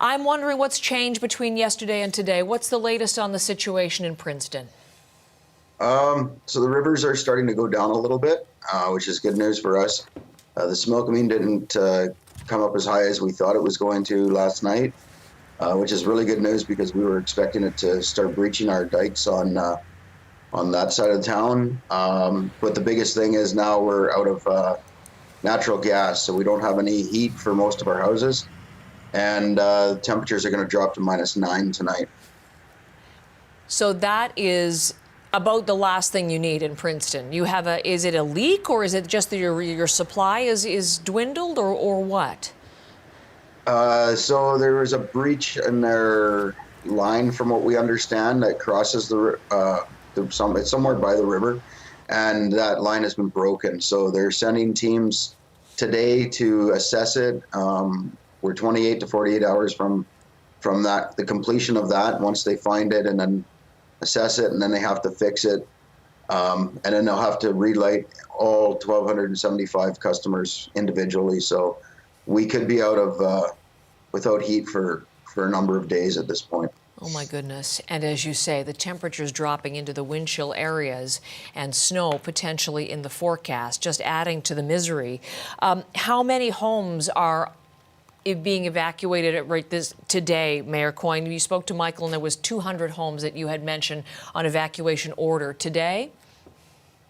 I'm wondering what's changed between yesterday and today. What's the latest on the situation in Princeton? So the rivers are starting to go down a little bit, which is good news for us. The Smilkameen didn't come up as high as we thought it was going to last night, which is really good news because we were expecting it to start breaching our dikes on that side of town. But the biggest thing is now we're out of natural gas, so we don't have any heat for most of our houses, and temperatures are going to drop to -9 tonight. So that is about the last thing you need in Princeton. You have is it a leak, or is it just that your supply is dwindled, or what? So there was a breach in their line, from what we understand, that crosses it's somewhere by the river, and that line has been broken. So they're sending teams today to assess it. We're 28 to 48 hours from the completion of that, once they find it, and then assess it, and then they have to fix it, and then they'll have to relight all 1,275 customers individually. So we could be out of without heat for a number of days at this point. Oh my goodness. And as you say, the temperatures dropping into the wind chill areas and snow potentially in the forecast, just adding to the misery. How many homes are being evacuated today, Mayor Coyne? You spoke to Michael, and there was 200 homes that you had mentioned on evacuation order today.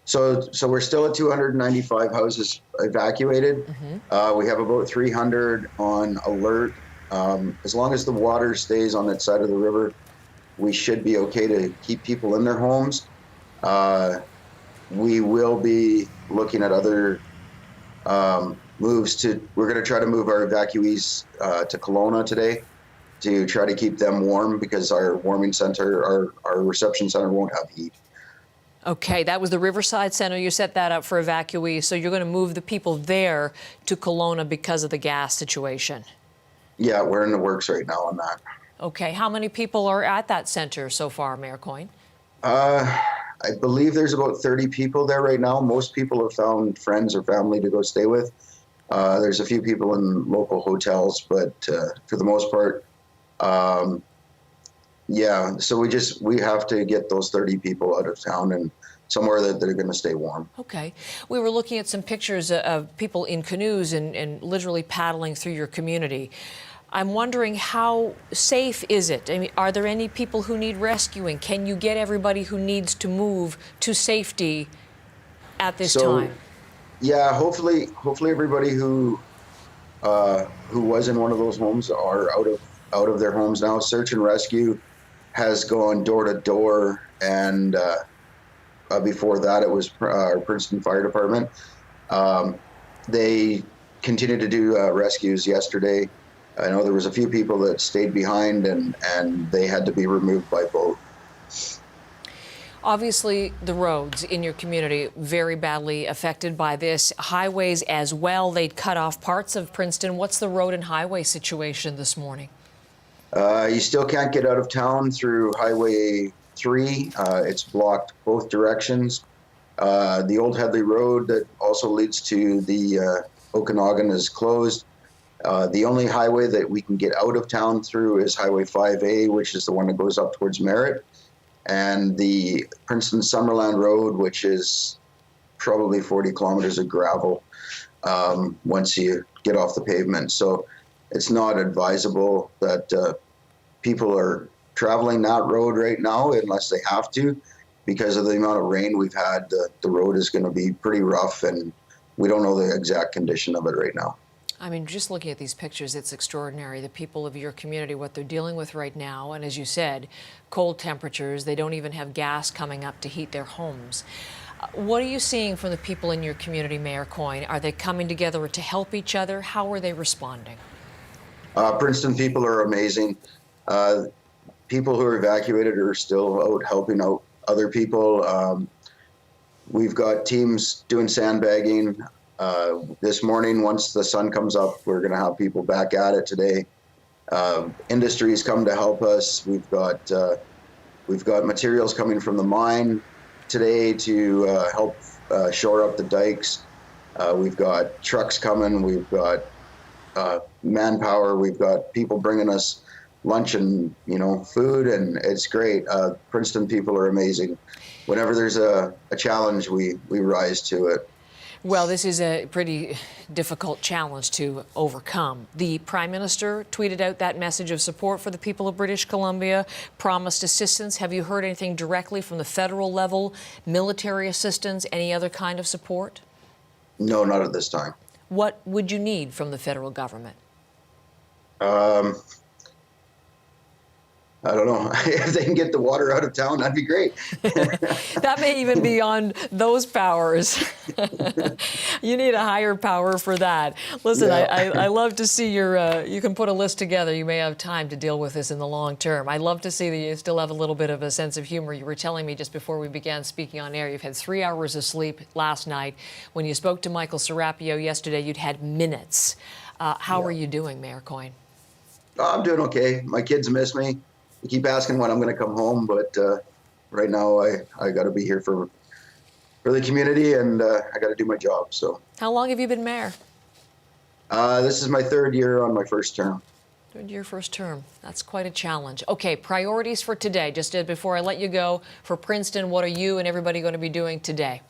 So we're still at 295 houses evacuated. Mm-hmm. We have about 300 on alert. As long as the water stays on that side of the river, we should be okay to keep people in their homes. We will be looking at other moves. We're going to try to move our evacuees to Kelowna today to try to keep them warm, because our warming center, our reception center, won't have heat. Okay, that was the Riverside Center. You set that up for evacuees, so you're going to move the people there to Kelowna because of the gas situation. Yeah, we're in the works right now on that. Okay, how many people are at that center so far, Mayor Coyne? I believe there's about 30 people there right now. Most people have found friends or family to go stay with. There's a few people in local hotels, but for the most part, yeah. So we have to get those 30 people out of town and somewhere that they're going to stay warm. Okay. We were looking at some pictures of people in canoes and literally paddling through your community. I'm wondering, how safe is it? I mean, are there any people who need rescuing? Can you get everybody who needs to move to safety at this time? Yeah, hopefully everybody who was in one of those homes are out of their homes now. Search and rescue has gone door to door, and before that it was our Princeton Fire Department. They continued to do rescues yesterday. I know there was a few people that stayed behind, and they had to be removed by boat. Obviously, the roads in your community very badly affected by this. Highways as well. They'd cut off parts of Princeton. What's the road and highway situation this morning? You still can't get out of town through Highway 3. It's blocked both directions. The Old Headley Road that also leads to the Okanagan is closed. The only highway that we can get out of town through is Highway 5A, which is the one that goes up towards Merritt, and the Princeton Summerland Road, which is probably 40 kilometers of gravel once you get off the pavement. So it's not advisable that people are traveling that road right now unless they have to. Because of the amount of rain we've had, the road is going to be pretty rough, and we don't know the exact condition of it right now. I mean, just looking at these pictures, it's extraordinary. The people of your community, what they're dealing with right now, and as you said, cold temperatures. They don't even have gas coming up to heat their homes. What are you seeing from the people in your community, Mayor Coyne? Are they coming together to help each other? How are they responding? Princeton people are amazing. People who are evacuated are still out helping out other people. We've got teams doing sandbagging. This morning, once the sun comes up, we're going to have people back at it today. Industries come to help us. We've got materials coming from the mine today to help shore up the dikes. We've got trucks coming. We've got manpower. We've got people bringing us lunch and, food, and it's great. Princeton people are amazing. Whenever there's a challenge, we rise to it. Well, this is a pretty difficult challenge to overcome. The Prime Minister tweeted out that message of support for the people of British Columbia, promised assistance. Have you heard anything directly from the federal level, military assistance, any other kind of support? No, not at this time. What would you need from the federal government? I don't know. If they can get the water out of town, that'd be great. That may even be beyond those powers. You need a higher power for that. Listen, Yeah. I love to see you can put a list together. You may have time to deal with this in the long term. I love to see that you still have a little bit of a sense of humor. You were telling me just before we began speaking on air, you've had 3 hours of sleep last night. When you spoke to Michael Serapio yesterday, you'd had minutes. How are you doing, Mayor Coyne? Oh, I'm doing okay. My kids miss me. They keep asking when I'm going to come home, but right now I got to be here for the community, and I got to do my job. So. How long have you been mayor? This is my 3rd year on my first term. 3rd year, first term. That's quite a challenge. Okay, priorities for today. Just before I let you go, for Princeton, what are you and everybody going to be doing today?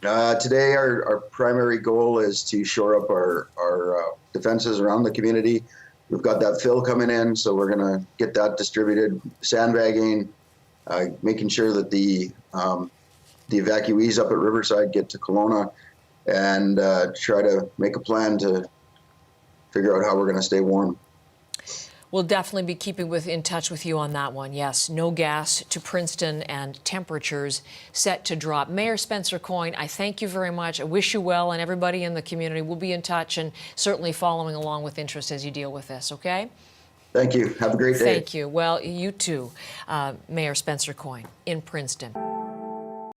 Today, our primary goal is to shore up our defenses around the community. We've got that fill coming in, so we're going to get that distributed, sandbagging, making sure that the evacuees up at Riverside get to Kelowna, and try to make a plan to figure out how we're going to stay warm. We'll definitely be keeping in touch with you on that one. Yes, no gas to Princeton and temperatures set to drop. Mayor Spencer Coyne, I thank you very much. I wish you well, and everybody in the community will be in touch and certainly following along with interest as you deal with this, okay? Thank you. Have a great day. Thank you. Well, you too, Mayor Spencer Coyne in Princeton.